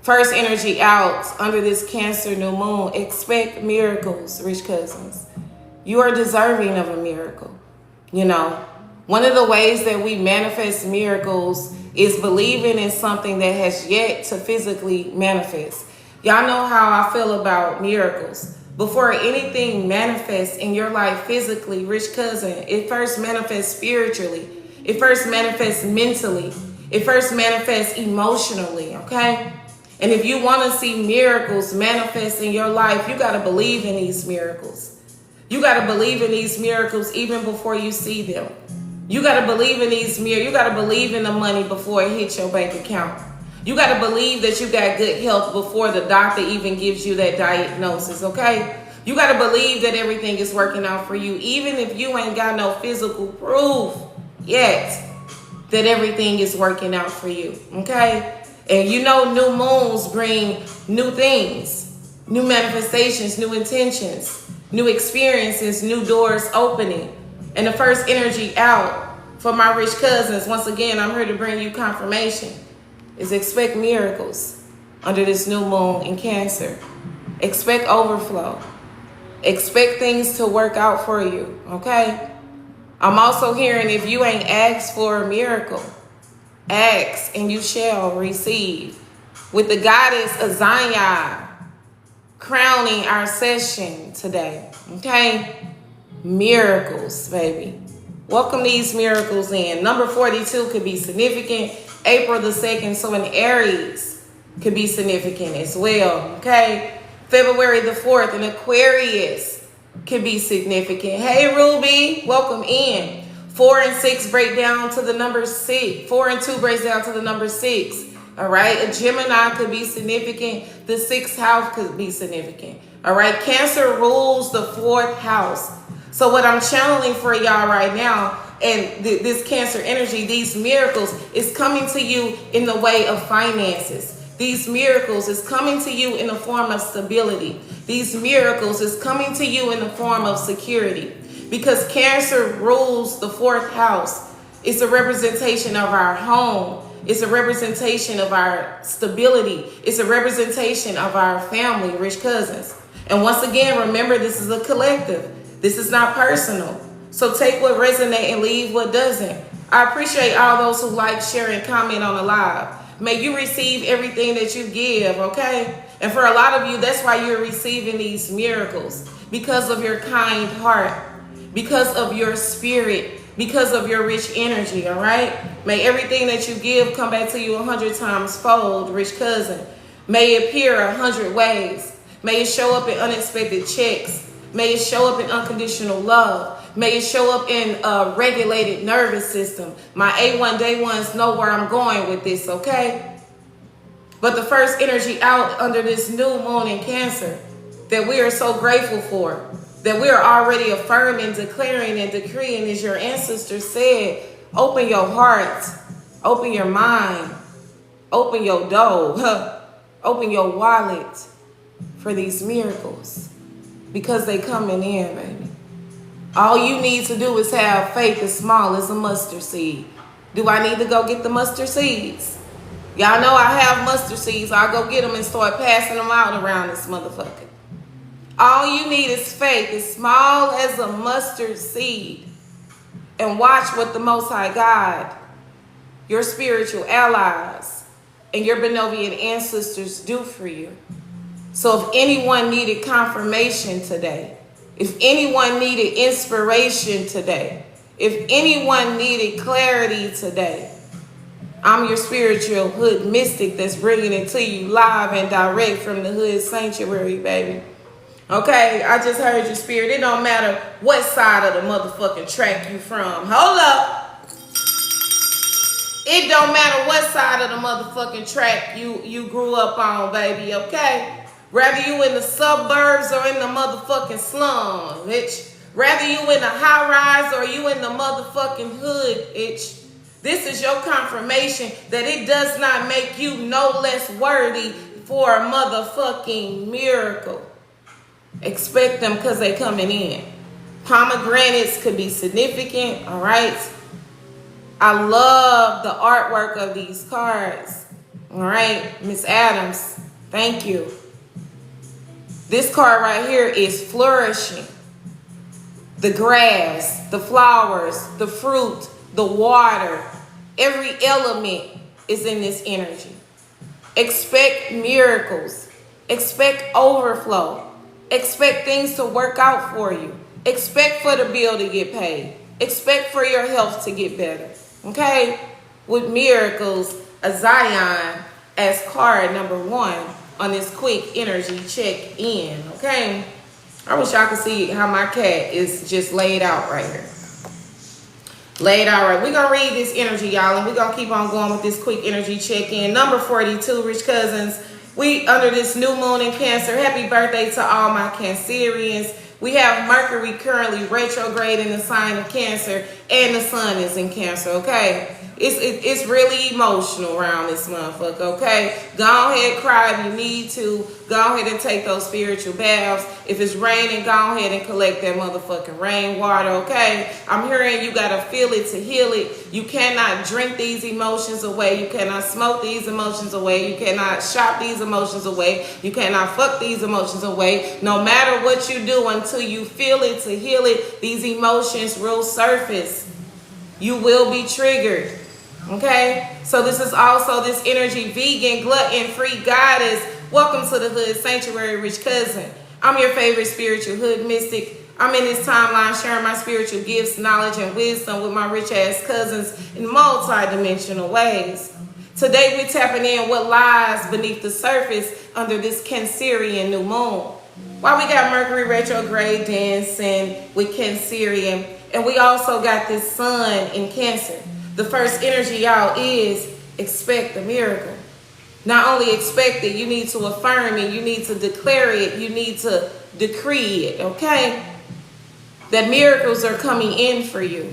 First energy out under this Cancer new moon. Expect miracles, rich cousins. You are deserving of a miracle. You know, one of the ways that we manifest miracles is believing in something that has yet to physically manifest. Y'all know how I feel about miracles. Before anything manifests in your life physically, rich cousin, it first manifests spiritually. It first manifests mentally. It first manifests emotionally, okay? And if you want to see miracles manifest in your life, you got to believe in these miracles. You got to believe in these miracles even before you see them. You got to believe in these miracles. You got to believe in the money before it hits your bank account. You got to believe that you got good health before the doctor even gives you that diagnosis, okay? You got to believe that everything is working out for you, even if you ain't got no physical proof yet that everything is working out for you, okay? And you know new moons bring new things, new manifestations, new intentions, new experiences, new doors opening. And the first energy out for my rich cousins, once again, I'm here to bring you confirmation, is expect miracles under this new moon in Cancer. Expect overflow. Expect things to work out for you, okay? I'm also hearing if you ain't asked for a miracle, ask and you shall receive. With the goddess Azanya crowning our session today, okay? Miracles, baby. Welcome these miracles in. Number 42 could be significant. April the 2nd, so in Aries could be significant as well, okay? February the 4th, in Aquarius could be significant. Hey, Ruby, welcome in. 4 and 6 break down to the number 6. 4 and 2 breaks down to the number 6. All right, a Gemini could be significant. The 6th house could be significant. All right, Cancer rules the 4th house. So what I'm channeling for y'all right now, and this Cancer energy, these miracles is coming to you in the way of finances. These miracles is coming to you in the form of stability. These miracles is coming to you in the form of security. Because Cancer rules the 4th house. It's a representation of our home. It's a representation of our stability. It's a representation of our family, rich cousins. And once again, remember, this is a collective. This is not personal. So take what resonates and leave what doesn't. I appreciate all those who like, share, and comment on the live. May you receive everything that you give, okay? And for a lot of you, that's why you're receiving these miracles. Because of your kind heart. Because of your spirit. Because of your rich energy, all right? May everything that you give come back to you 100 times fold, rich cousin. May it appear 100 ways. May it show up in unexpected checks. May it show up in unconditional love. May it show up in a regulated nervous system. My A1 day ones know where I'm going with this, okay? But the first energy out under this new moon in Cancer that we are so grateful for, that we are already affirming, declaring, and decreeing, as your ancestors said, open your heart, open your mind, open your door, open your wallet for these miracles. Because they coming in, baby. All you need to do is have faith as small as a mustard seed. Do I need to go get the mustard seeds? Y'all know I have mustard seeds. I'll go get them and start passing them out around this motherfucker. All you need is faith as small as a mustard seed. And watch what the Most High God, your spiritual allies, and your Benovian ancestors do for you. So if anyone needed confirmation today, if anyone needed inspiration today, if anyone needed clarity today, I'm your spiritual hood mystic that's bringing it to you live and direct from the hood sanctuary, baby. Okay, I just heard your spirit. It don't matter what side of the motherfucking track you from. Hold up. It don't matter what side of the motherfucking track you grew up on, baby, okay? Whether you in the suburbs or in the motherfucking slums, bitch. Whether you in the high rise or you in the motherfucking hood, bitch. This is your confirmation that it does not make you no less worthy for a motherfucking miracle. Expect them because they coming in. Pomegranates could be significant, all right? I love the artwork of these cards, All right, Miss Adams, thank you. This card right here is flourishing. The grass, the flowers, the fruit, the water, every element is in this energy. Expect miracles. Expect overflow. Expect things to work out for you. Expect for the bill to get paid. Expect for your health to get better. Okay? With miracles, a Zion as card number 1 on this quick energy check-in. Okay? I wish y'all could see how my cat is just laid out right here. Laid out right. We're going to read this energy, y'all, and we're going to keep on going with this quick energy check-in. Number 42, Rich Cuzzins. We under this new moon in Cancer. Happy birthday to all my Cancerians. We have Mercury currently retrograde in the sign of Cancer, and the sun is in Cancer, okay? It's really emotional around this motherfucker, okay? Go ahead, cry if you need to. Go ahead and take those spiritual baths. If it's raining, go ahead and collect that motherfucking rainwater, okay? I'm hearing you gotta feel it to heal it. You cannot drink these emotions away. You cannot smoke these emotions away. You cannot shop these emotions away. You cannot fuck these emotions away. No matter what you do, until you feel it to heal it, these emotions will surface. You will be triggered. Okay, so this is also this energy, vegan, gluten-free goddess. Welcome to the Hood Sanctuary, Rich Cousin. I'm your favorite spiritual hood mystic. I'm in this timeline sharing my spiritual gifts, knowledge, and wisdom with my rich-ass cousins in multi-dimensional ways. Today, we're tapping in what lies beneath the surface under this Cancerian new moon. While we got Mercury retrograde dancing with Cancerian, and we also got this sun in Cancer. The first energy, y'all, is expect a miracle. Not only expect it, you need to affirm it. You need to declare it. You need to decree it, okay? That miracles are coming in for you.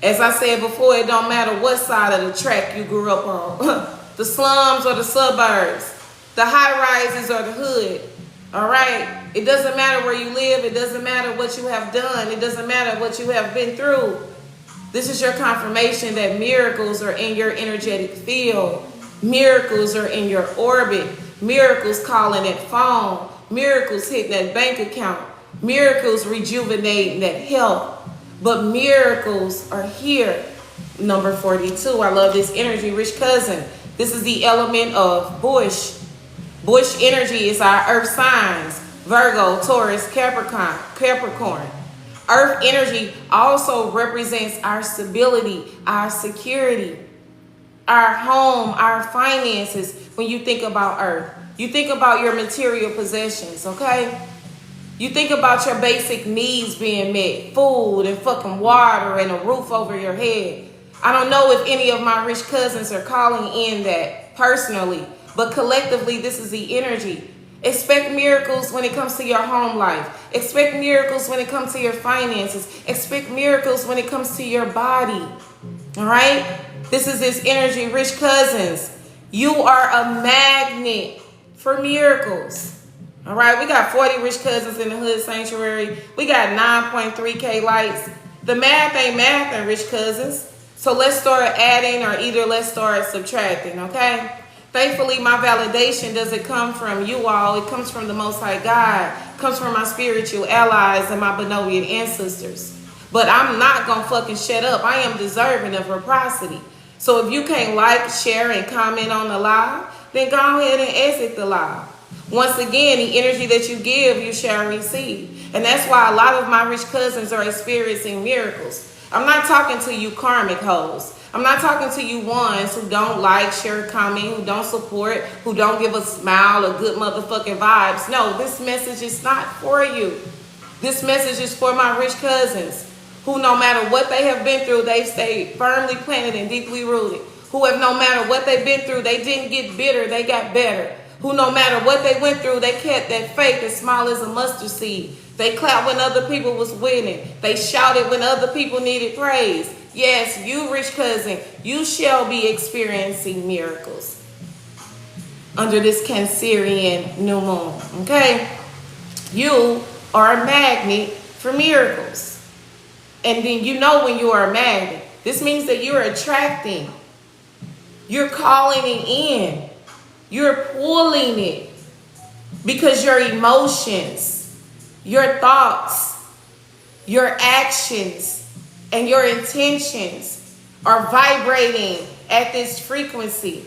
As I said before, it don't matter what side of the track you grew up on. The slums or the suburbs. The high rises or the hood. All right? It doesn't matter where you live. It doesn't matter what you have done. It doesn't matter what you have been through. This is your confirmation that miracles are in your energetic field. Miracles are in your orbit. Miracles calling that phone. Miracles hitting that bank account. Miracles rejuvenating that health. But miracles are here. Number 42. I love this energy, Rich Cousin. This is the element of Bush. Bush energy is our earth signs. Virgo, Taurus, Capricorn. Earth energy also represents our stability, our security, our home, our finances. When you think about Earth, you think about your material possessions, okay? You think about your basic needs being met, food and fucking water and a roof over your head. I don't know if any of my rich cousins are calling in that personally, but collectively, this is the energy. Expect miracles when it comes to your home life. Expect miracles when it comes to your finances. Expect miracles when it comes to your body. All right? This is this energy, Rich Cousins. You are a magnet for miracles. All right? We got 40 Rich Cousins in the Hood Sanctuary. We got 9.3K likes. The math ain't mathing, Rich Cousins. So let's start adding, or either let's start subtracting, okay? Thankfully, my validation doesn't come from you all. It comes from the Most High God. It comes from my spiritual allies and my Benovian ancestors. But I'm not going to fucking shut up. I am deserving of reciprocity. So if you can't like, share, and comment on the live, then go ahead and exit the live. Once again, the energy that you give, you shall receive. And that's why a lot of my rich cousins are experiencing miracles. I'm not talking to you karmic hoes. I'm not talking to you ones who don't like, share, comment, who don't support, who don't give a smile or good motherfucking vibes. No, this message is not for you. This message is for my rich cousins who, no matter what they have been through, they've stayed firmly planted and deeply rooted. Who have, no matter what they've been through, they didn't get bitter, they got better. Who, no matter what they went through, they kept that faith as small as a mustard seed. They clapped when other people was winning. They shouted when other people needed praise. Yes, you, rich cousin, you shall be experiencing miracles under this Cancerian new moon, okay? You are a magnet for miracles. And then you know when you are a magnet, this means that you're attracting. You're calling it in. You're pulling it because your emotions, your thoughts, your actions, and your intentions are vibrating at this frequency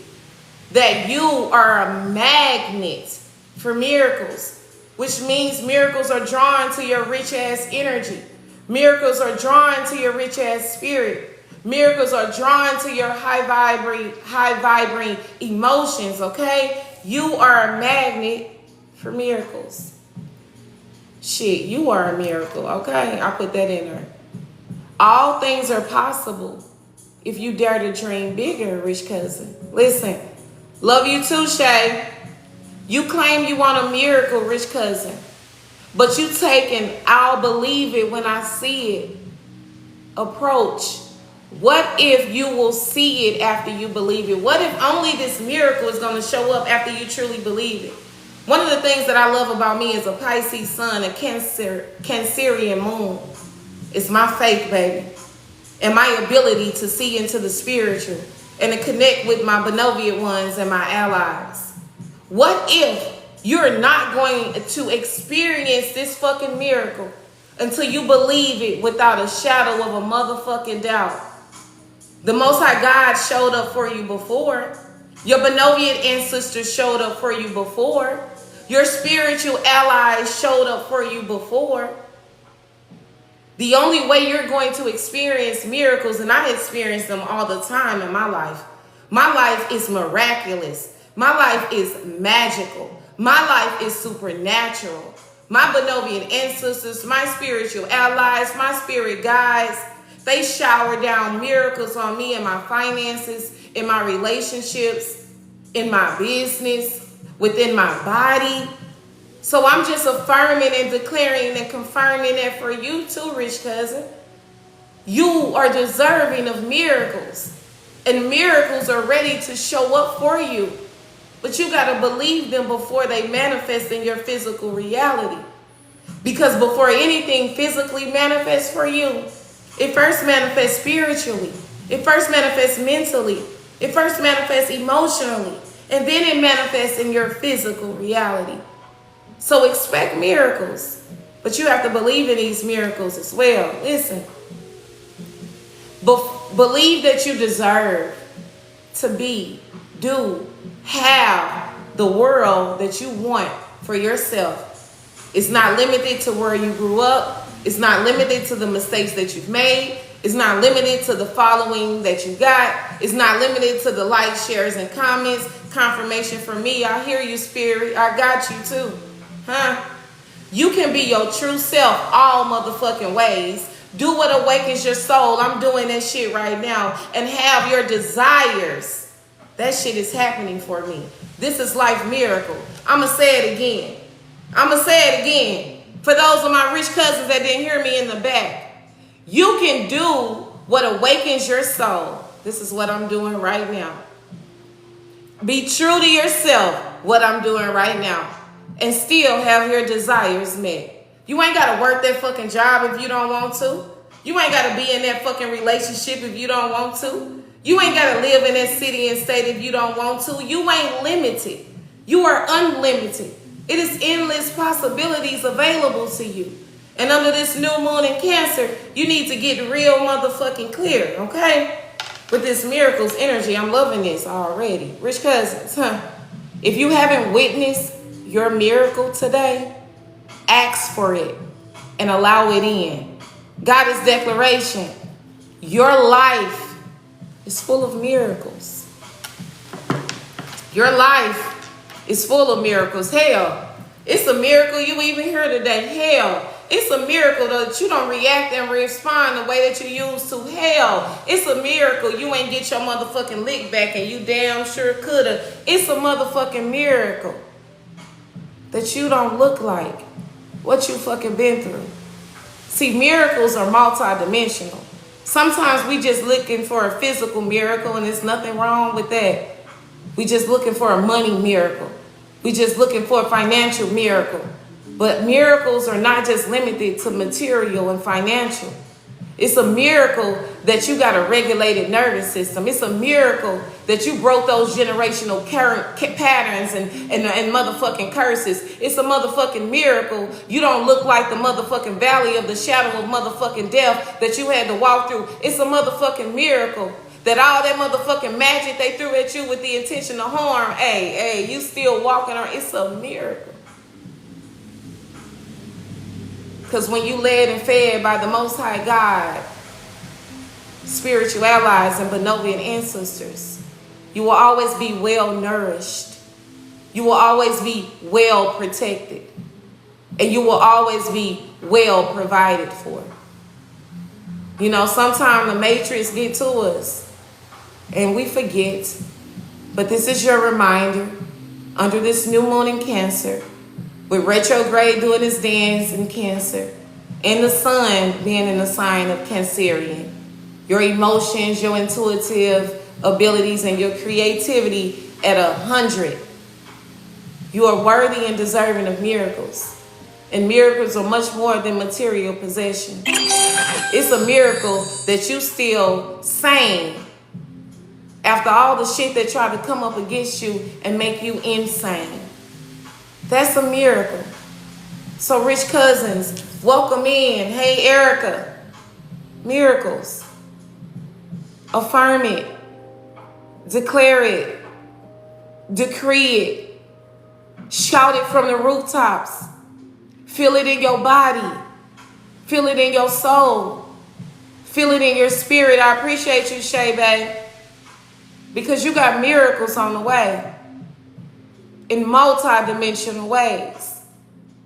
that you are a magnet for miracles, which means miracles are drawn to your rich ass energy. Miracles are drawn to your rich ass spirit. Miracles are drawn to your high vibrating emotions, okay? You are a magnet for miracles. Shit, you are a miracle, okay? I put that in there. All things are possible if you dare to dream bigger, rich cousin. Listen, love you too, Shay. You claim you want a miracle, rich cousin, but you taking "I'll believe it when I see it" approach. What if you will see it after you believe it? What if only this miracle is going to show up after you truly believe it? One of the things that I love about me is a Pisces sun, a Cancerian moon. It's my faith, baby, and my ability to see into the spiritual and to connect with my benevolent ones and my allies. What if you're not going to experience this fucking miracle until you believe it without a shadow of a motherfucking doubt? The Most High God showed up for you before. Your benevolent ancestors showed up for you before. Your spiritual allies showed up for you before. The only way you're going to experience miracles, and I experience them all the time in my life is miraculous. My life is magical. My life is supernatural. My benevolent ancestors, my spiritual allies, my spirit guides, they shower down miracles on me in my finances, in my relationships, in my business, within my body. So I'm just affirming and declaring and confirming that for you too, rich cousin. You are deserving of miracles, and miracles are ready to show up for you. But you got to believe them before they manifest in your physical reality. Because before anything physically manifests for you, it first manifests spiritually. It first manifests mentally. It first manifests emotionally. And then it manifests in your physical reality. So expect miracles. But you have to believe in these miracles as well. Listen. Believe that you deserve to be, do, have the world that you want for yourself. It's not limited to where you grew up. It's not limited to the mistakes that you've made. It's not limited to the following that you got. It's not limited to the likes, shares, and comments. Confirmation from me. I hear you, spirit. I got you too. You can be your true self all motherfucking ways. Do what awakens your soul. I'm doing that shit right now. And have your desires. That shit is happening for me. This is life miracle. I'm going to say it again. I'm going to say it again. For those of my rich cousins that didn't hear me in the back. You can do what awakens your soul. This is what I'm doing right now. Be true to yourself, what I'm doing right now. And still have your desires met. You ain't got to work that fucking job if you don't want to. You ain't got to be in that fucking relationship if you don't want to. You ain't got to live in that city and state if you don't want to. You ain't limited. You are unlimited. It is endless possibilities available to you. And under this new moon in Cancer, you need to get real motherfucking clear, okay? With this miracles energy, I'm loving this already. Rich cousins, if you haven't witnessed your miracle today, ask for it and allow it in. Goddess declaration, your life is full of miracles. Your life is full of miracles. Hell, it's a miracle you even here today. Hell, it's a miracle that you don't react and respond the way that you used to. Hell, it's a miracle you ain't get your motherfucking lick back and you damn sure coulda. It's a motherfucking miracle that you don't look like what you fucking been through. See, miracles are multidimensional. Sometimes we just looking for a physical miracle, and there's nothing wrong with that. We just looking for a money miracle. We just looking for a financial miracle. But miracles are not just limited to material and financial. It's a miracle that you got a regulated nervous system. It's a miracle that you broke those generational patterns and motherfucking curses. It's a motherfucking miracle you don't look like the motherfucking valley of the shadow of motherfucking death that you had to walk through. It's a motherfucking miracle that all that motherfucking magic they threw at you with the intention to harm, you still walking around. It's a miracle. Because when you led and fed by the Most High God, spiritual allies and Benovian ancestors, you will always be well nourished. You will always be well protected. And you will always be well provided for. You know, sometimes the matrix get to us and we forget. But this is your reminder under this new moon in Cancer, with retrograde doing its dance in Cancer, and the sun being in the sign of Cancerian. Your emotions, your intuitive abilities, and your creativity at 100. You are worthy and deserving of miracles. And miracles are much more than material possession. It's a miracle that you still sane after all the shit that tried to come up against you and make you insane. That's a miracle. So Rich Cuzzins, welcome in. Hey, Erica. Miracles. Affirm it. Declare it. Decree it. Shout it from the rooftops. Feel it in your body. Feel it in your soul. Feel it in your spirit. I appreciate you, Shay Bay, because you got miracles on the way. In multi-dimensional ways.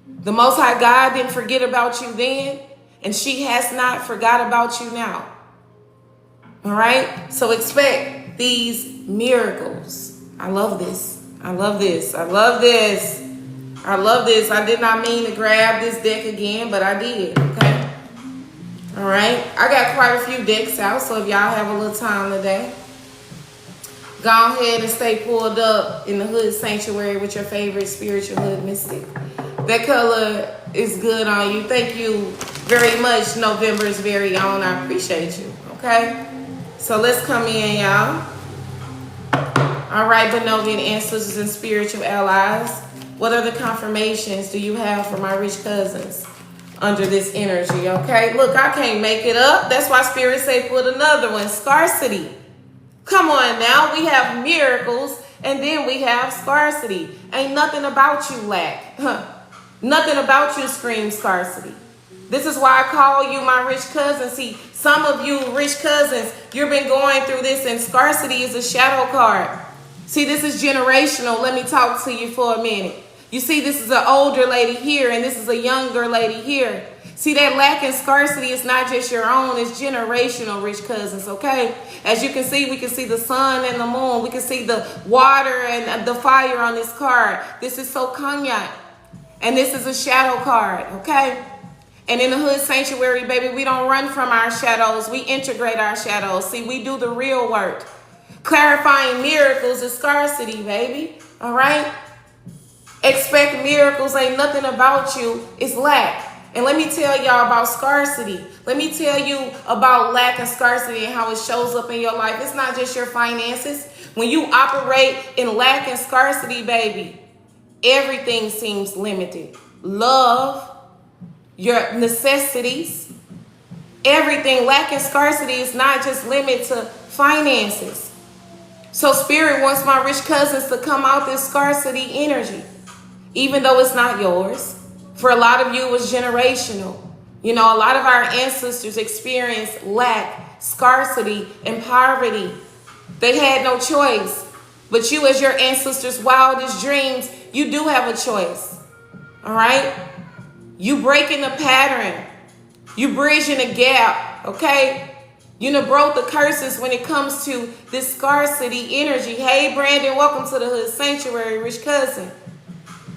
The Most High God didn't forget about you then, and she has not forgot about you now. All right? So expect these miracles. I love this. I love this. I love this. I love this. I did not mean to grab this deck again, but I did. Okay? All right? I got quite a few decks out, so if y'all have a little time today, go ahead and stay pulled up in the Hood Sanctuary with your favorite spiritual hood mystic. That color is good on you. Thank you very much, November's very own. I appreciate you, okay? So let's come in, y'all. All right, Benovian ancestors and spiritual allies. What other confirmations do you have for my rich cousins under this energy, okay? Look, I can't make it up. That's why Spirit say put another one, scarcity. Come on now, we have miracles and then we have scarcity. Ain't nothing about you lack. Nothing about you screams scarcity. This is why I call you my rich cousin. See, some of you rich cousins, you've been going through this, and scarcity is a shadow card. See, this is generational. Let me talk to you for a minute. You see, this is an older lady here and this is a younger lady here. See, that lack and scarcity is not just your own, it's generational, rich cousins, okay? As you can see, we can see the sun and the moon. We can see the water and the fire on this card. This is so cognac. And this is a shadow card, okay? And in the Hood Sanctuary, baby, we don't run from our shadows. We integrate our shadows. See, we do the real work. Clarifying miracles is scarcity, baby, all right? Expect miracles. Ain't nothing about you. It's lack. And let me tell y'all about scarcity. Let me tell you about lack and scarcity and how it shows up in your life. It's not just your finances. When you operate in lack and scarcity, baby, everything seems limited. Love, your necessities, everything. Lack and scarcity is not just limited to finances. So Spirit wants my rich cousins to come out this scarcity energy, even though it's not yours. For a lot of you, it was generational. You know, a lot of our ancestors experienced lack, scarcity, and poverty. They had no choice. But you, as your ancestors' wildest dreams, you do have a choice. All right? You breaking the pattern. You bridging the gap, okay? You done broke the curses when it comes to this scarcity energy. Hey, Brandon, welcome to the Hood Sanctuary, rich cousin.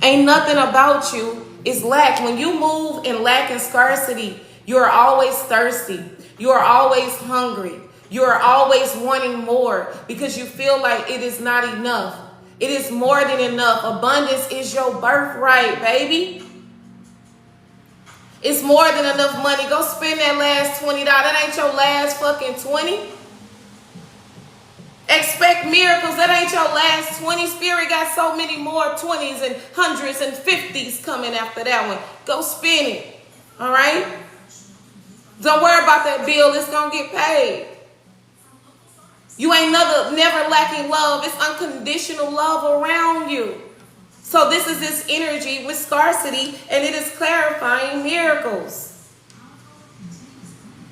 Ain't nothing about you is lack. When you move in lack and scarcity, you are always thirsty. You are always hungry. You are always wanting more because you feel like it is not enough. It is more than enough. Abundance is your birthright, baby. It's more than enough money. Go spend that last $20. That ain't your last fucking 20. Expect miracles. That ain't your last 20. Spirit got so many more 20s and 100s and 50s coming after that one. Go spend it. All right? Don't worry about that bill. It's going to get paid. You ain't never lacking love. It's unconditional love around you. So this is this energy with scarcity, and it is clarifying miracles.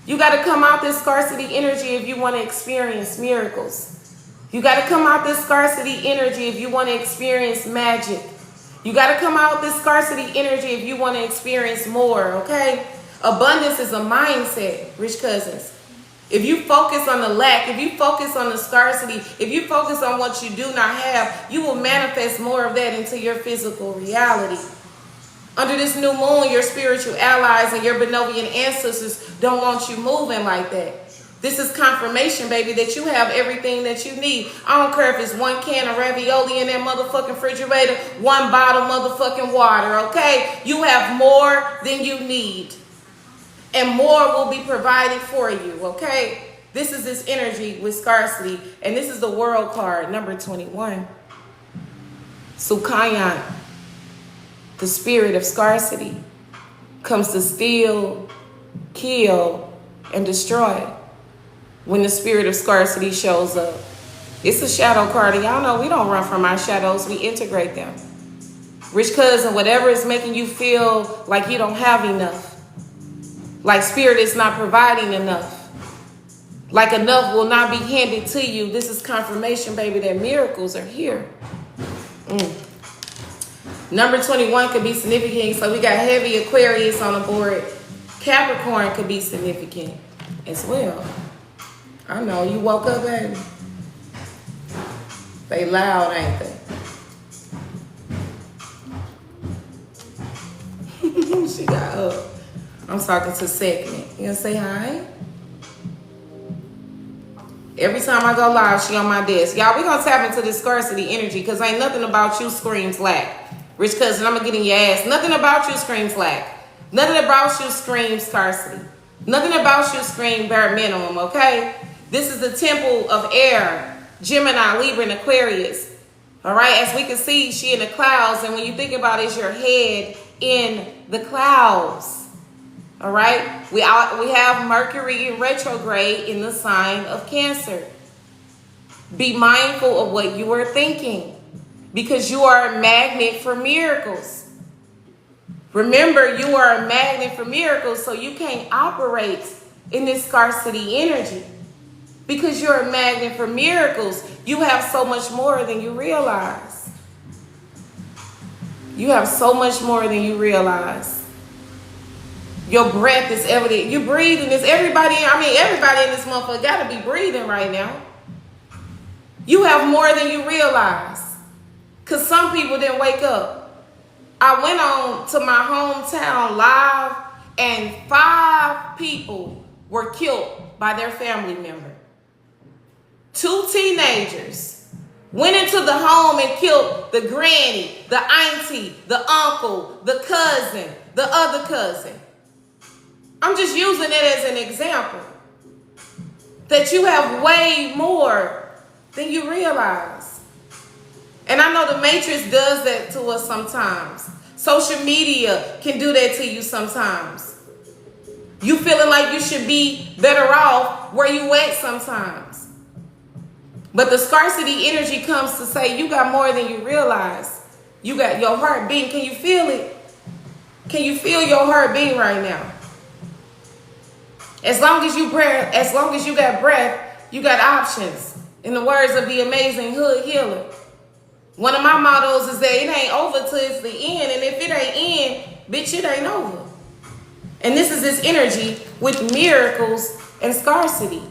You got to come out this scarcity energy if you want to experience miracles. You got to come out this scarcity energy if you want to experience magic. You got to come out this scarcity energy if you want to experience more, okay? Abundance is a mindset, Rich Cuzzins. If you focus on the lack, if you focus on the scarcity, if you focus on what you do not have, you will manifest more of that into your physical reality. Under this new moon, your spiritual allies and your benevolent ancestors don't want you moving like that. This is confirmation, baby, that you have everything that you need. I don't care if it's one can of ravioli in that motherfucking refrigerator, one bottle motherfucking water, okay? You have more than you need. And more will be provided for you, okay? This is this energy with scarcity. And this is the world card, number 21. Sukayan, the spirit of scarcity, comes to steal, kill, and destroy. When the spirit of scarcity shows up. It's a shadow card. Y'all know we don't run from our shadows. We integrate them. Rich cousin, whatever is making you feel like you don't have enough. Like spirit is not providing enough. Like enough will not be handed to you. This is confirmation, baby, that miracles are here. Number 21 could be significant. So we got heavy Aquarius on the board. Capricorn could be significant as well. I know, you woke up, baby. They loud, ain't they? She got up. I'm talking to Segment. You gonna say hi? Every time I go live, she on my desk. Y'all, we gonna tap into this scarcity energy because ain't nothing about you screams lack. Rich cousin, I'm gonna get in your ass. Nothing about you screams lack. Nothing about you screams scarcity. Nothing about you screams bare minimum, okay? This is the temple of air, Gemini, Libra, and Aquarius. All right, as we can see, she in the clouds. And when you think about it, it's your head in the clouds. All right, we have Mercury in retrograde in the sign of Cancer. Be mindful of what you are thinking because you are a magnet for miracles. Remember, you are a magnet for miracles, so you can't operate in this scarcity energy because you're a magnet for miracles. You have so much more than you realize. You have so much more than you realize. Your breath is evident. You breathing this. Everybody in this motherfucker got to be breathing right now. You have more than you realize. Because some people didn't wake up. I went on to my hometown live and 5 people were killed by their family member. 2 teenagers went into the home and killed the granny, the auntie, the uncle, the cousin, the other cousin. I'm just using it as an example that you have way more than you realize. And I know the Matrix does that to us sometimes. Social media can do that to you sometimes. You feeling like you should be better off where you at sometimes. But the scarcity energy comes to say you got more than you realize. You got your heart beating. Can you feel it? Can you feel your heart beating right now? As long as you got breath, you got options. In the words of the amazing Hood Healer. One of my mottos is that it ain't over till it's the end. And if it ain't end, bitch, it ain't over. And this is this energy with miracles and scarcity.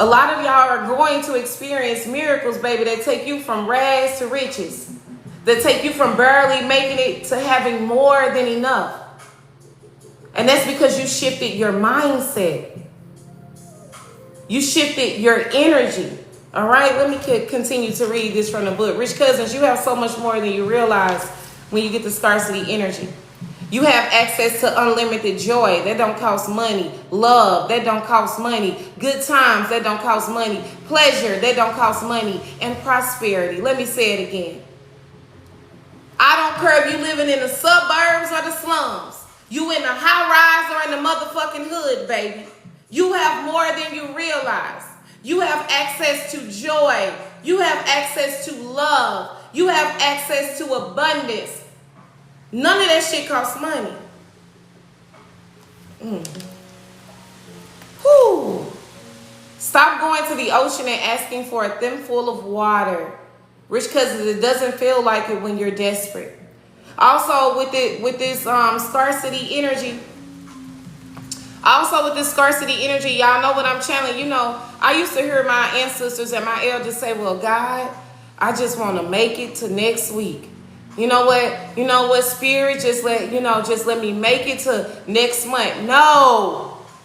A lot of y'all are going to experience miracles, baby, that take you from rags to riches. That take you from barely making it to having more than enough. And that's because you shifted your mindset. You shifted your energy. All right, let me continue to read this from the book. Rich Cousins, you have so much more than you realize when you get the scarcity energy. You have access to unlimited joy. That don't cost money. Love. That don't cost money. Good times. That don't cost money. Pleasure. That don't cost money. And prosperity. Let me say it again. I don't care if you living in the suburbs or the slums. You in the high rise or in the motherfucking hood, baby. You have more than you realize. You have access to joy. You have access to love. You have access to abundance. None of that shit costs money. Whew. Stop going to the ocean and asking for a thimble of water. Rich cousins, it doesn't feel like it when you're desperate. Also with this scarcity energy. Y'all know what I'm channeling. You know, I used to hear my ancestors and my elders say, well, God, I just want to make it to next week. You know what, spirit, just let me make it to next month.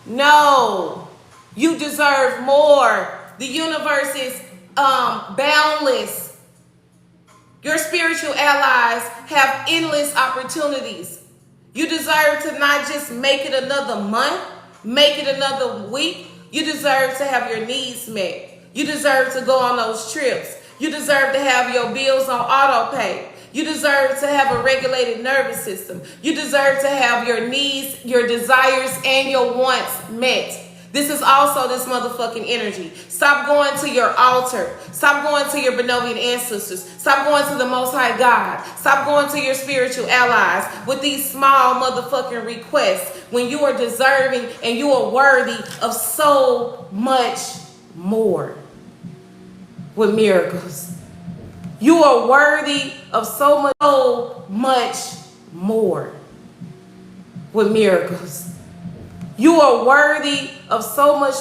No. You deserve more. The universe is boundless. Your spiritual allies have endless opportunities. You deserve to not just make it another month, make it another week. You deserve to have your needs met. You deserve to go on those trips. You deserve to have your bills on auto pay. You deserve to have a regulated nervous system. You deserve to have your needs, your desires, and your wants met. This is also this motherfucking energy. Stop going to your altar. Stop going to your benevolent ancestors. Stop going to the Most High God. Stop going to your spiritual allies with these small motherfucking requests when you are deserving and you are worthy of so much more with miracles. You are worthy of so much more with miracles. You are worthy of so much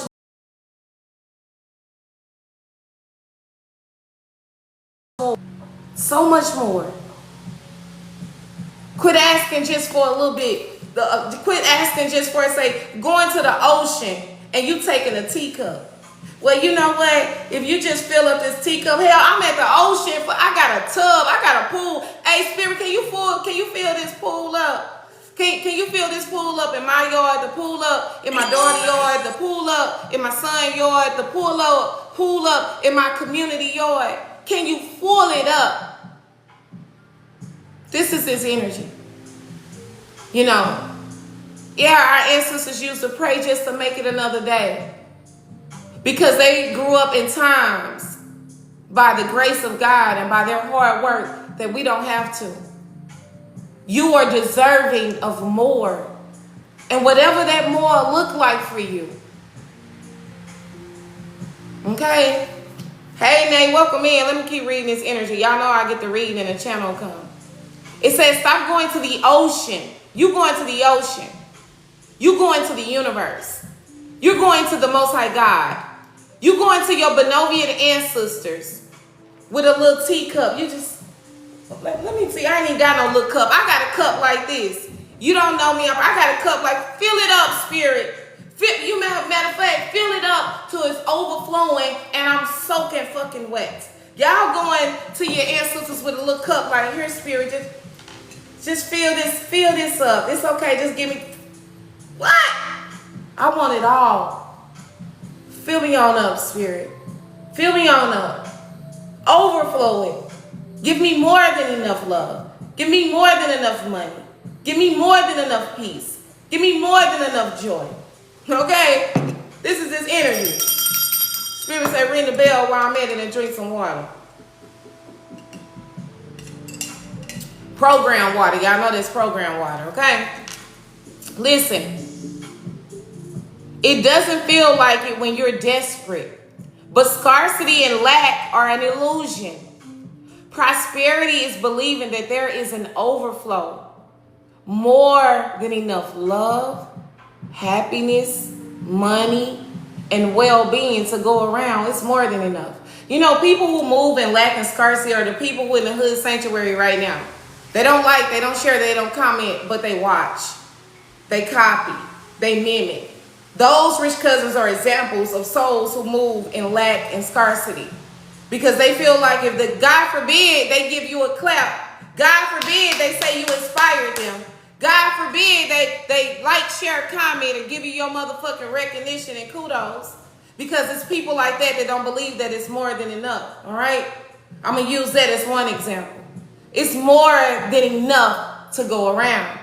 more. So much more. Quit asking just for a little bit. Quit asking just for, say, going to the ocean and you taking a teacup. Well, you know what? If you just fill up this teacup, hell, I'm at the ocean. I got a tub. I got a pool. Hey, Spirit, can you fill this pool up? Can you fill this pool up in my yard, the pool up in my daughter's yard, the pool up in my son's yard, the pool up in my community yard? Can you fill it up? This is this energy. You know, yeah, our ancestors used to pray just to make it another day because they grew up in times by the grace of God and by their hard work that we don't have to. You are deserving of more. And whatever that more look like for you. Okay? Hey, Nate, welcome in. Let me keep reading this energy. Y'all know I get to read and the channel come. It says, stop going to the ocean. You going to the ocean. You going to the universe. You're going to the Most High God. You going to your benevolent ancestors with a little teacup. You just... Let me see. I ain't even got no little cup. I got a cup like this. You don't know me. I got a cup like, fill it up, Spirit. Matter of fact, fill it up till it's overflowing and I'm soaking fucking wet. Y'all going to your ancestors with a little cup like, here, Spirit, just fill this up. It's okay. Just give me. What? I want it all. Fill me on up, Spirit. Fill me on up. Overflowing. Give me more than enough love. Give me more than enough money. Give me more than enough peace. Give me more than enough joy. Okay? This is this energy. Spirit say ring the bell while I'm at it and drink some water. Program water. Y'all know this program water, okay? Listen. It doesn't feel like it when you're desperate. But scarcity and lack are an illusion. Prosperity is believing that there is an overflow. More than enough love, happiness, money, and well-being to go around. It's more than enough. You know, people who move in lack and scarcity are the people who in the hood sanctuary right now. They don't like, they don't share, they don't comment, but they watch. They copy. They mimic. Those rich cousins are examples of souls who move in lack and scarcity. Because they feel like if God forbid, they give you a clap. God forbid, they say you inspired them. God forbid they like, share, comment, and give you your motherfucking recognition and kudos. Because it's people like that that don't believe that it's more than enough. All right? I'm going to use that as one example. It's more than enough to go around.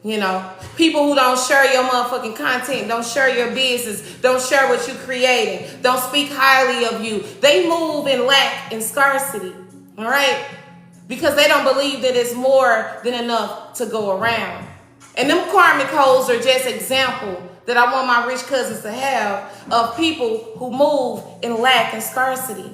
You know, people who don't share your motherfucking content, don't share your business, don't share what you're creating, don't speak highly of you. They move in lack and scarcity. All right? Because they don't believe that it's more than enough to go around. And them karmic codes are just example that I want my rich cousins to have of people who move in lack and scarcity.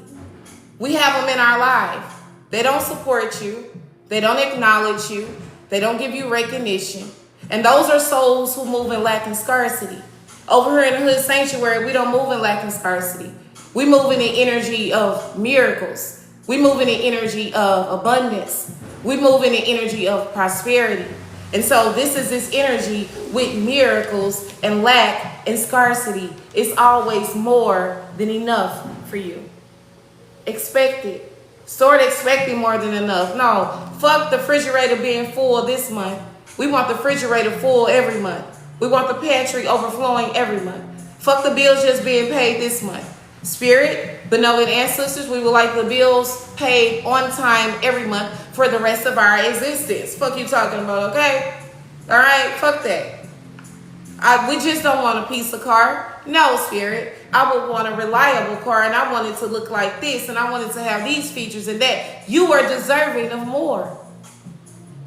We have them in our life. They don't support you. They don't acknowledge you. They don't give you recognition. And those are souls who move in lack and scarcity. Over here in the Hood Sanctuary, we don't move in lack and scarcity. We move in the energy of miracles. We move in the energy of abundance. We move in the energy of prosperity. And so this is this energy with miracles and lack and scarcity. It's always more than enough for you. Expect it. Start expecting more than enough. No, fuck the refrigerator being full this month. We want the refrigerator full every month. We want the pantry overflowing every month. Fuck the bills just being paid this month. Spirit, benevolent ancestors, we would like the bills paid on time every month for the rest of our existence. Fuck you talking about, okay? All right, fuck that. We just don't want a piece of car. No, Spirit. I would want a reliable car, and I want it to look like this, and I want it to have these features and that. You are deserving of more.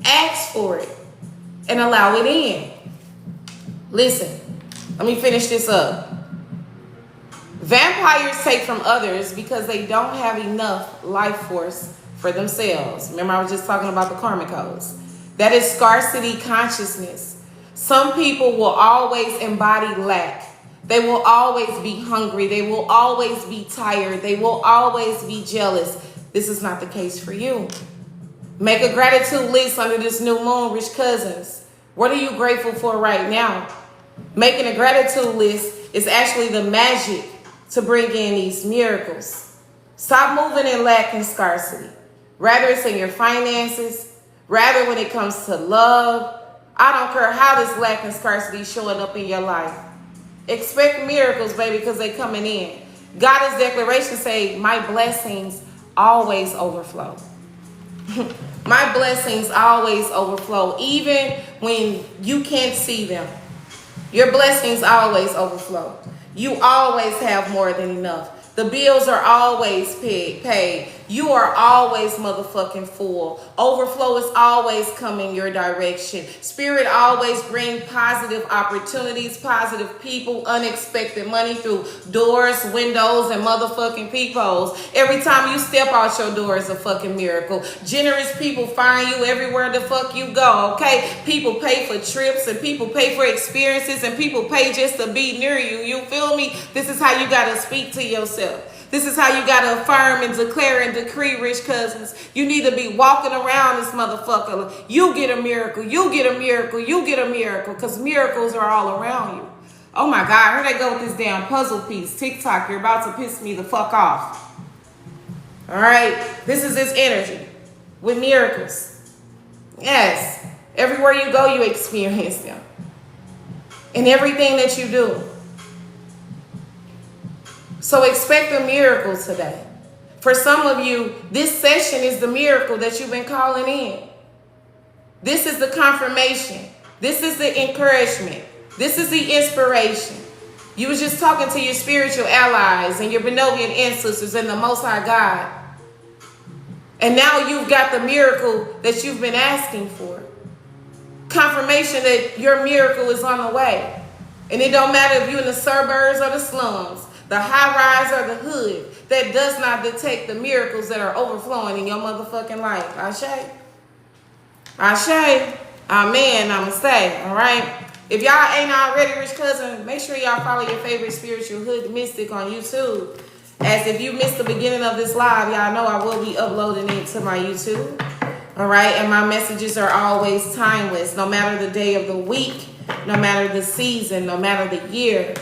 Ask for it and allow it in. Listen, let me finish this up. Vampires take from others because they don't have enough life force for themselves. Remember, I was just talking about the karmic codes. That is scarcity consciousness. Some people will always embody lack. They will always be hungry. They will always be tired. They will always be jealous. This is not the case for you. Make a gratitude list under this new moon, rich cousins. What are you grateful for right now? Making a gratitude list is actually the magic to bring in these miracles. Stop moving in lack and scarcity. Rather it's in your finances, rather when it comes to love. I don't care how this lack and scarcity is showing up in your life. Expect miracles, baby, because they're coming in. God's declaration say, my blessings always overflow. My blessings always overflow, even when you can't see them. Your blessings always overflow. You always have more than enough. The bills are always paid. You are always motherfucking full. Overflow is always coming your direction. Spirit always bring positive opportunities, positive people, unexpected money through doors, windows, and motherfucking peepholes. Every time you step out your door is a fucking miracle. Generous people find you everywhere the fuck you go, okay? People pay for trips, and people pay for experiences, and people pay just to be near you. You feel me? This is how you gotta speak to yourself. This is how you gotta affirm and declare and decree, rich cousins. You need to be walking around this motherfucker. You get a miracle. You get a miracle. You get a miracle. Because miracles are all around you. Oh my God, here they go with this damn puzzle piece. TikTok, you're about to piss me the fuck off. All right, this is this energy with miracles. Yes, everywhere you go, you experience them. In everything that you do. So expect a miracle today. For some of you, this session is the miracle that you've been calling in. This is the confirmation. This is the encouragement. This is the inspiration. You was just talking to your spiritual allies and your benevolent ancestors and the Most High God. And now you've got the miracle that you've been asking for. Confirmation that your miracle is on the way. And it don't matter if you're in the suburbs or the slums, the high rise or the hood, that does not detect the miracles that are overflowing in your motherfucking life. Ashe. Ashe. Amen. Namaste. All right. If y'all ain't already, rich cousin, make sure y'all follow your favorite spiritual hood mystic on YouTube. As if you missed the beginning of this live, y'all know I will be uploading it to my YouTube. All right. And my messages are always timeless, no matter the day of the week, no matter the season, no matter the year.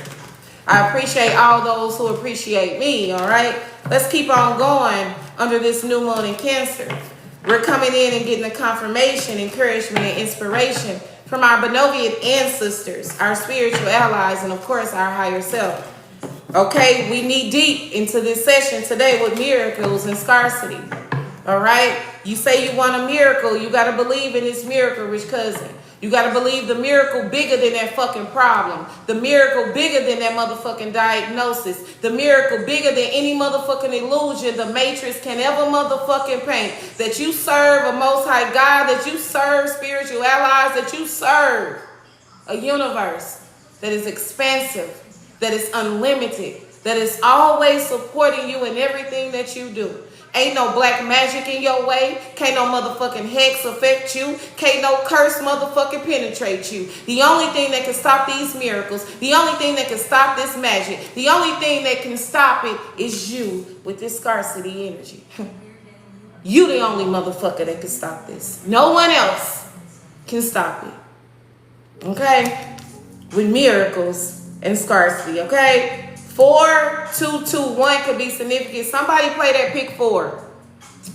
I appreciate all those who appreciate me, all right? Let's keep on going under this new moon in Cancer. We're coming in and getting the confirmation, encouragement, and inspiration from our benevolent ancestors, our spiritual allies, and of course, our higher self. Okay, we knee deep into this session today with miracles and scarcity. All right, you say you want a miracle, you got to believe in this miracle, rich cousin. You got to believe the miracle bigger than that fucking problem. The miracle bigger than that motherfucking diagnosis. The miracle bigger than any motherfucking illusion the matrix can ever motherfucking paint. That you serve a most high God, that you serve spiritual allies, that you serve a universe that is expansive, that is unlimited, that is always supporting you in everything that you do. Ain't no black magic in your way. Can't no motherfucking hex affect you. Can't no curse motherfucking penetrate you. The only thing that can stop these miracles, the only thing that can stop this magic, the only thing that can stop it is you with this scarcity energy. You the only motherfucker that can stop this. No one else can stop it. Okay? With miracles and scarcity, okay? 4, 2, 2, 1 could be significant. Somebody play that pick 4.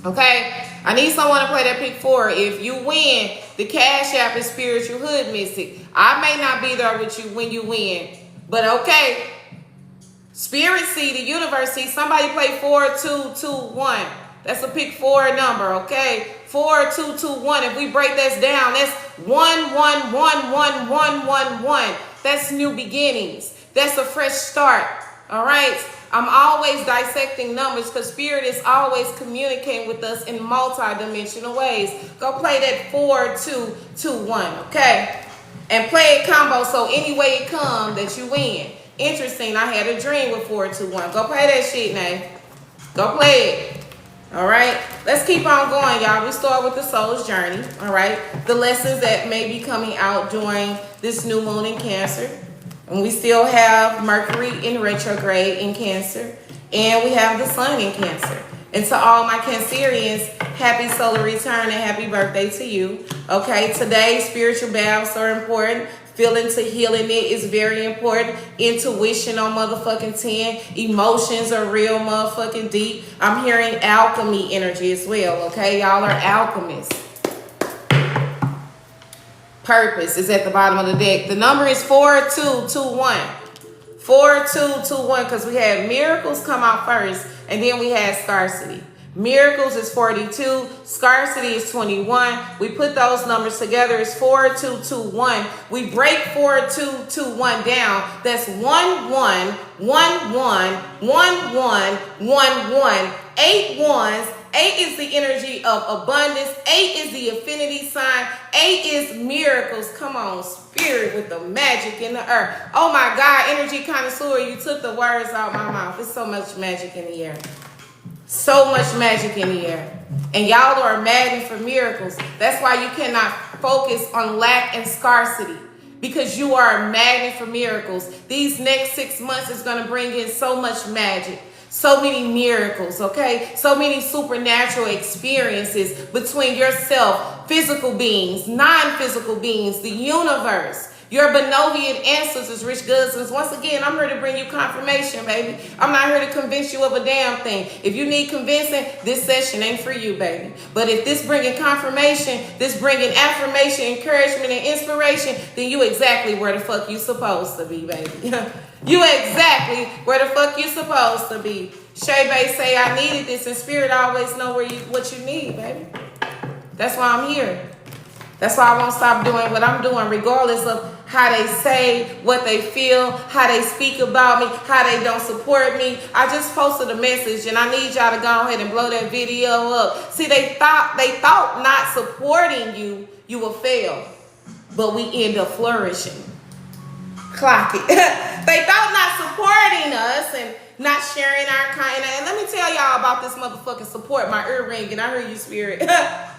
Okay? I need someone to play that pick 4. If you win, the cash app is Spiritual Hood Mystic. I may not be there with you when you win. But okay. Spirit see, the universe see. Somebody play 4, 2, 2, 1. That's a pick 4 number, okay? 4, 2, 2, 1. If we break this down, that's 1, 1, 1, 1, 1, 1, 1. That's new beginnings. That's a fresh start. All right. I'm always dissecting numbers because spirit is always communicating with us in multi-dimensional ways. Go play that 4, 2, 2, 1. Okay. And play it combo so any way it comes that you win. Interesting. I had a dream with 4, 2, 1. Go play that shit now. Go play it. All right. Let's keep on going, y'all. We start with the soul's journey. All right. The lessons that may be coming out during this new moon in Cancer. And we still have Mercury in retrograde in Cancer. And we have the sun in Cancer. And to all my Cancerians, happy solar return and happy birthday to you. Okay, today spiritual baths are important. Feeling to healing it is very important. Intuition on motherfucking 10. Emotions are real motherfucking deep. I'm hearing alchemy energy as well. Okay, y'all are alchemists. Purpose is at the bottom of the deck. The number is 4221. 4221 because we had miracles come out first and then we had scarcity. Miracles is 42. Scarcity is 21. We put those numbers together. It's 4221. We break 4221 down. That's 1 1 1 1 1 1 1 1. 8 ones. 8 is the energy of abundance. 8 is the affinity sign. 8 is miracles. Come on, spirit with the magic in the earth. Oh my God, energy connoisseur, you took the words out my mouth. There's so much magic in the air. So much magic in the air. And y'all are a magnet for miracles. That's why you cannot focus on lack and scarcity. Because you are a magnet for miracles. These next 6 months is going to bring in so much magic. So many miracles, okay? So many supernatural experiences between yourself, physical beings, non-physical beings, the universe, your benevolent ancestors, rich Cuzzins. Once again, I'm here to bring you confirmation, baby. I'm not here to convince you of a damn thing. If you need convincing, this session ain't for you, baby. But if this bringing confirmation, this bringing affirmation, encouragement, and inspiration, then you exactly where the fuck you supposed to be, baby. You exactly where the fuck you supposed to be. Shay Bay say I needed this, and spirit always know what you need, baby. That's why I'm here. That's why I won't stop doing what I'm doing, regardless of how they say, what they feel, how they speak about me, how they don't support me. I just posted a message, and I need y'all to go ahead and blow that video up. See, they thought not supporting you, you will fail, but we end up flourishing. Clock it. They thought not supporting us and not sharing our kind. And let me tell y'all about this motherfucking support. My ear ringing. I heard you, spirit.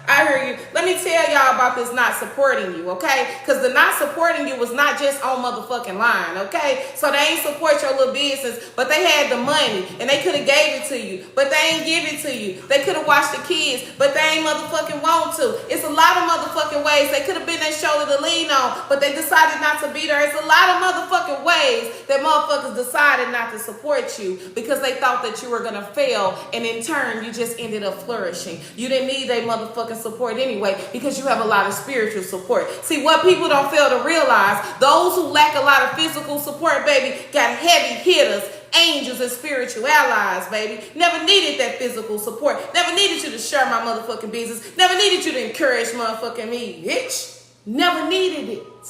I heard you. Let me tell y'all about this not supporting you, okay? Because the not supporting you was not just on motherfucking line, okay? So they ain't support your little business, but they had the money and they could have gave it to you, but they ain't give it to you. They could have watched the kids, but they ain't motherfucking want to. It's a lot of motherfucking ways ways. They could have been their shoulder to lean on, but they decided not to be there. It's a lot of motherfucking ways that motherfuckers decided not to support you because they thought that you were going to fail, and in turn, you just ended up flourishing. You didn't need their motherfucking support anyway because you have a lot of spiritual support. See, what people don't fail to realize, those who lack a lot of physical support, baby, got heavy hitters, angels, and spiritual allies, baby. Never needed that physical support. Never needed you to share my motherfucking business. Never needed you to encourage motherfucking me, bitch. Never needed it.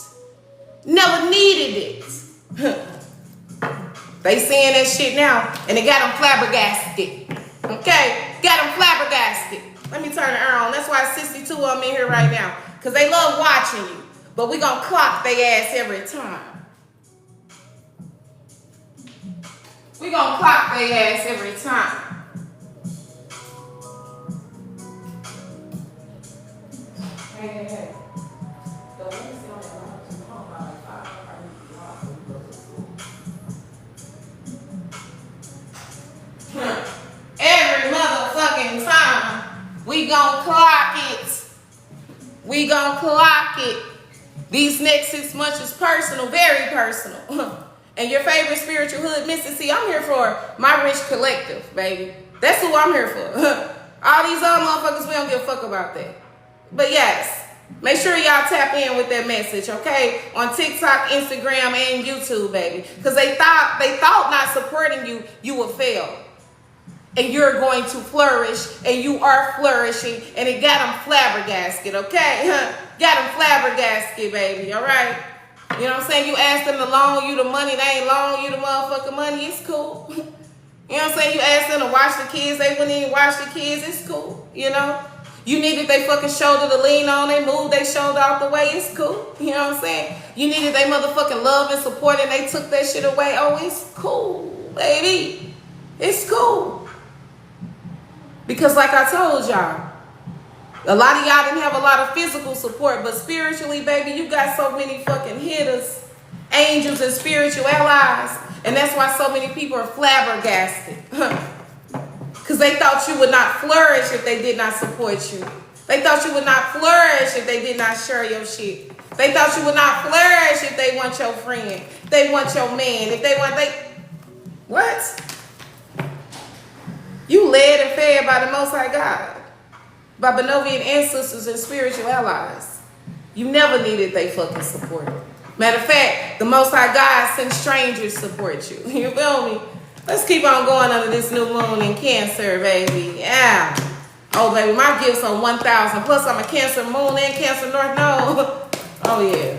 Never needed it. They saying that shit now, and they got them flabbergasted. Okay? Got them flabbergasted. Let me turn the air on. That's why 62 of them in here right now. Because they love watching you. But we gonna clock their ass every time. We gonna clock their ass every time. Hey. Every motherfucking time. We gonna clock it. We gonna clock it. These next 6 months is personal, very personal. And your favorite spiritual hood missus, see, I'm here for my rich collective, baby. That's who I'm here for. All these other motherfuckers, we don't give a fuck about that. But yes, make sure y'all tap in with that message, okay? On TikTok, Instagram, and YouTube, baby. Because they thought not supporting you, you would fail. And you're going to flourish, and you are flourishing, and it got them flabbergasted, okay? Got them flabbergasted, baby, all right? You know what I'm saying? You ask them to loan you the money, they ain't loan you the motherfucking money, it's cool. You know what I'm saying? You ask them to watch the kids, they wouldn't even watch the kids, it's cool, you know? You needed their fucking shoulder to lean on, they moved their shoulder out the way, it's cool. You know what I'm saying? You needed their motherfucking love and support, and they took that shit away, oh, it's cool, baby. It's cool. Because like I told y'all, a lot of y'all didn't have a lot of physical support, but spiritually, baby, you got so many fucking hitters, angels, and spiritual allies. And that's why so many people are flabbergasted. Because they thought you would not flourish if they did not support you. They thought you would not flourish if they did not share your shit. They thought you would not flourish if they want your friend, if they want your man, if they want, what? You led and fed by the Most High God, by Benovian ancestors and spiritual allies. You never needed they fucking support. Matter of fact, the Most High God sent strangers to support you. You feel me? Let's keep on going under this new moon in Cancer, baby. Yeah. Oh, baby, my gifts are 1,000. Plus, I'm a Cancer moon and Cancer North Node. Oh, yeah.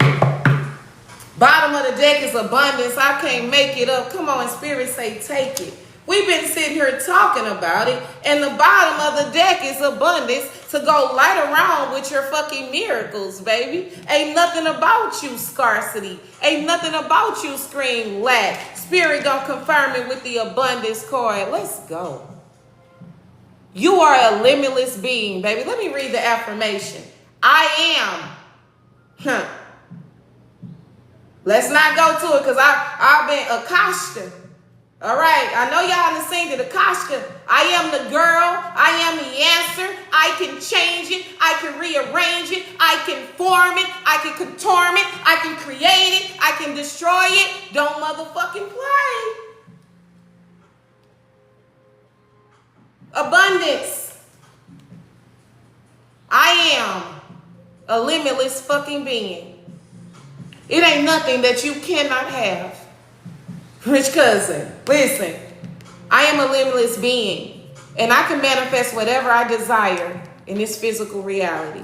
Bottom of the deck is abundance. I can't make it up. Come on, Spirit say take it. We've been sitting here talking about it, and the bottom of the deck is abundance to go light around with your fucking miracles, baby. Ain't nothing about you scarcity. Ain't nothing about you scream lack. Spirit gonna confirm it with the abundance card. Let's go. You are a limitless being, baby. Let me read the affirmation. I am. Let's not go to it because I've been Akashta. All right, I know y'all done seen the Akashka. I am the girl. I am the answer. I can change it. I can rearrange it. I can form it. I can contorm it. I can create it. I can destroy it. Don't motherfucking play. Abundance. I am a limitless fucking being. It ain't nothing that you cannot have. Rich cousin, listen, I am a limitless being, and I can manifest whatever I desire in this physical reality.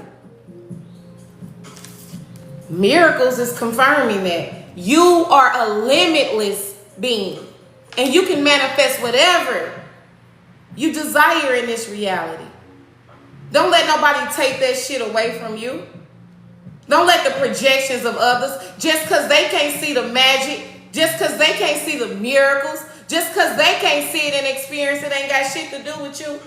Miracles is confirming that. You are a limitless being, and you can manifest whatever you desire in this reality. Don't let nobody take that shit away from you. Don't let the projections of others, just because they can't see the magic, just because they can't see the miracles, just because they can't see it and experience it, ain't got shit to do with you.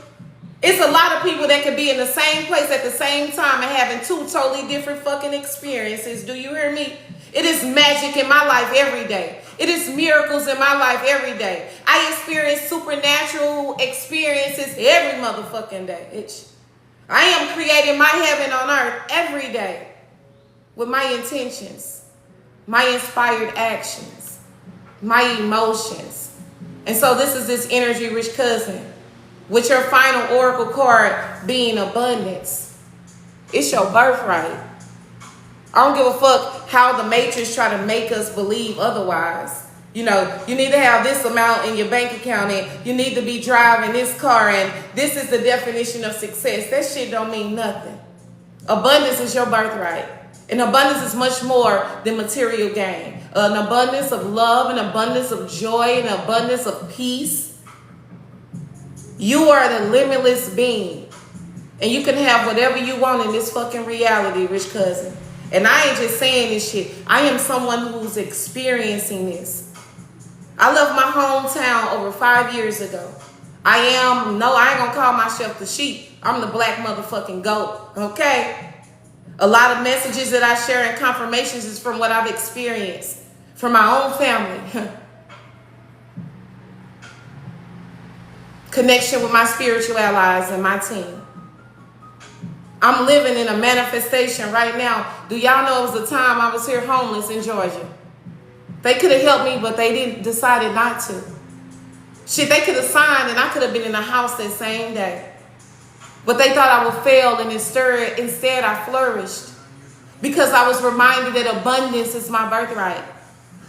It's a lot of people that could be in the same place at the same time and having two totally different fucking experiences. Do you hear me? It is magic in my life every day. It is miracles in my life every day. I experience supernatural experiences every motherfucking day. I am creating my heaven on earth every day. with my intentions, my inspired actions, my emotions. And so this is this energy rich cousin with your final oracle card being abundance. It's your birthright. I don't give a fuck how the matrix try to make us believe otherwise. You know, you need to have this amount in your bank account and you need to be driving this car and this is the definition of success. That shit don't mean nothing. Abundance is your birthright. And abundance is much more than material gain. An abundance of love, an abundance of joy, an abundance of peace. You are the limitless being. And you can have whatever you want in this fucking reality, rich cousin. And I ain't just saying this shit. I am someone who's experiencing this. I left my hometown over 5 years ago. I ain't gonna call myself the sheep. I'm the black motherfucking goat, okay? A lot of messages that I share and confirmations is from what I've experienced, from my own family. Connection with my spiritual allies and my team. I'm living in a manifestation right now. Do y'all know it was the time I was here homeless in Georgia? They could have helped me, but they decided not to. Shit, they could have signed and I could have been in the house that same day. But they thought I would fail and instead I flourished. Because I was reminded that abundance is my birthright.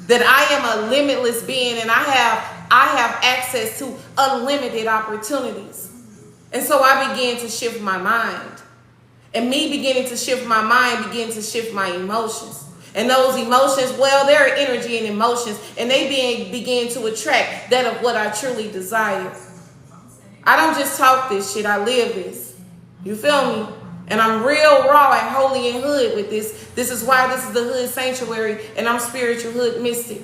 That I am a limitless being and I have access to unlimited opportunities. And so I began to shift my mind. And me beginning to shift my mind began to shift my emotions. And those emotions, well, they're energy and emotions, and they begin to attract that of what I truly desire. I don't just talk this shit, I live this. You feel me? And I'm real raw and holy and hood with this. This is why this is the hood sanctuary, and I'm spiritual hood mystic.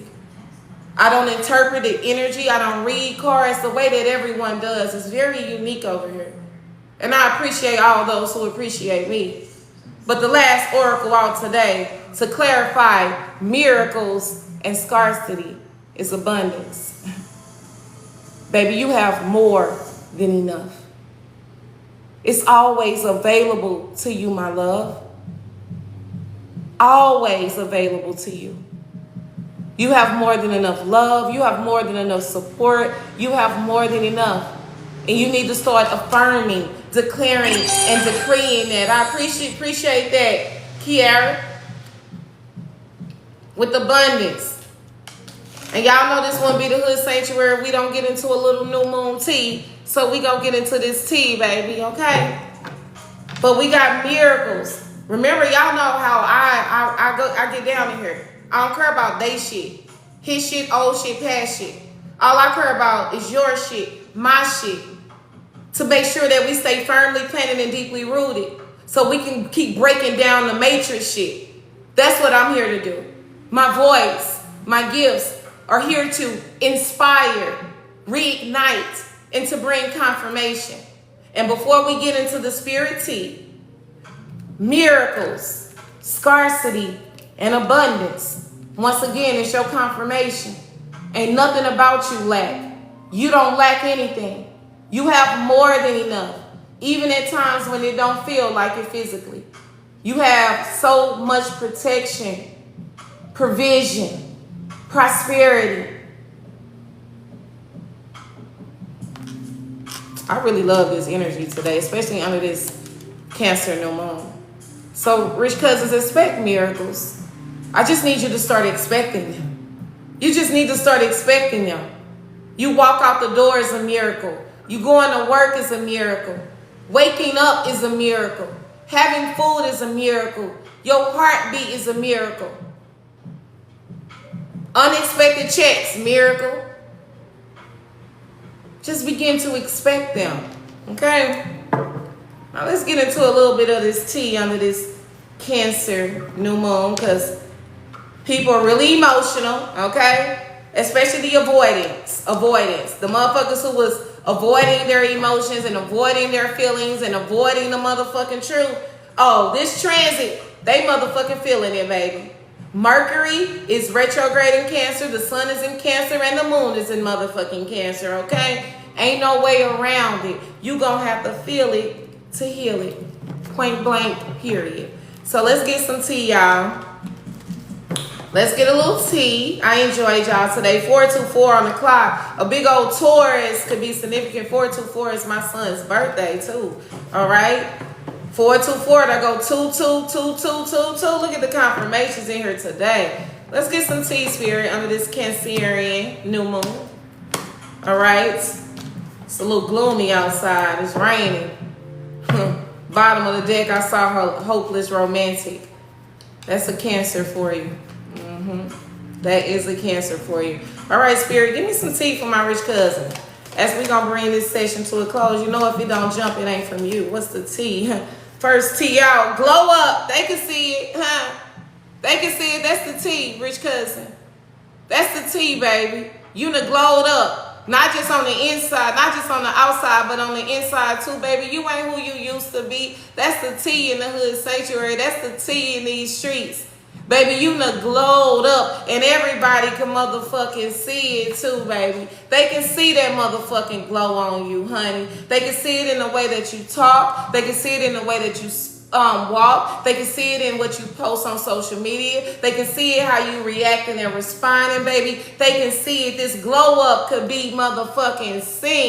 I don't interpret the energy, I don't read cards the way that everyone does. It's very unique over here. And I appreciate all those who appreciate me. But the last oracle out today to clarify miracles and scarcity is abundance. Baby, you have more than enough. It's always available to you, my love. Always available to you. You have more than enough love. You have more than enough support. You have more than enough. And you need to start affirming, declaring, and decreeing that. I appreciate that, Kiara. With abundance. And y'all know this won't be the hood sanctuary. We don't get into a little new moon tea. So we gonna get into this tea, baby, okay? But we got miracles. Remember, y'all know how I get down in here. I don't care about they shit. His shit, old shit, past shit. All I care about is your shit, my shit. To make sure that we stay firmly planted and deeply rooted. So we can keep breaking down the matrix shit. That's what I'm here to do. My voice, my gifts are here to inspire, reignite, and to bring confirmation. And before we get into the spirit tea, miracles, scarcity, and abundance. Once again, it's your confirmation. Ain't nothing about you lack. You don't lack anything. You have more than enough, even at times when it don't feel like it physically. You have so much protection, provision, prosperity. I really love this energy today, especially under this Cancer new moon. So, rich cousins, expect miracles. I just need you to start expecting them. You just need to start expecting them. You walk out the door is a miracle. You going to work is a miracle. Waking up is a miracle. Having food is a miracle. Your heartbeat is a miracle. Unexpected checks, miracle. Just begin to expect them. Okay? Now let's get into a little bit of this tea under this Cancer new moon, because people are really emotional, okay? Especially the avoidance. The motherfuckers who was avoiding their emotions and avoiding their feelings and avoiding the motherfucking truth. Oh, this transit, they motherfucking feeling it, baby. Mercury is retrograde in Cancer, the sun is in Cancer, and the moon is in motherfucking Cancer, okay? Ain't no way around it. You gonna have to feel it to heal it. Point blank, period. So let's get some tea, y'all. Let's get a little tea. I enjoyed y'all today. 424 on the clock. A big old Taurus could be significant. 424 is my son's birthday too. All right. 424. That go 222222. Look at the confirmations in here today. Let's get some tea, spirit, under this Cancerian new moon. All right. It's a little gloomy outside. It's raining. Bottom of the deck, I saw her hopeless romantic. That's a Cancer for you. That is a Cancer for you. All right, spirit, give me some tea for my rich cousin. As we gonna bring this session to a close, you know if it don't jump, it ain't from you. What's the tea? First tea out. Glow up. They can see it, huh? They can see it. That's the tea, rich cousin. That's the tea, baby. You done glowed up. Not just on the inside, not just on the outside, but on the inside too, baby. You ain't who you used to be. That's the tea in the hood sanctuary. That's the tea in these streets. Baby, you done glowed up, and everybody can motherfucking see it too, baby. They can see that motherfucking glow on you, honey. They can see it in the way that you talk. They can see it in the way that you walk. They can see it in what you post on social media. They can see it how you reacting and responding, baby. They can see it. This glow up could be motherfucking seen.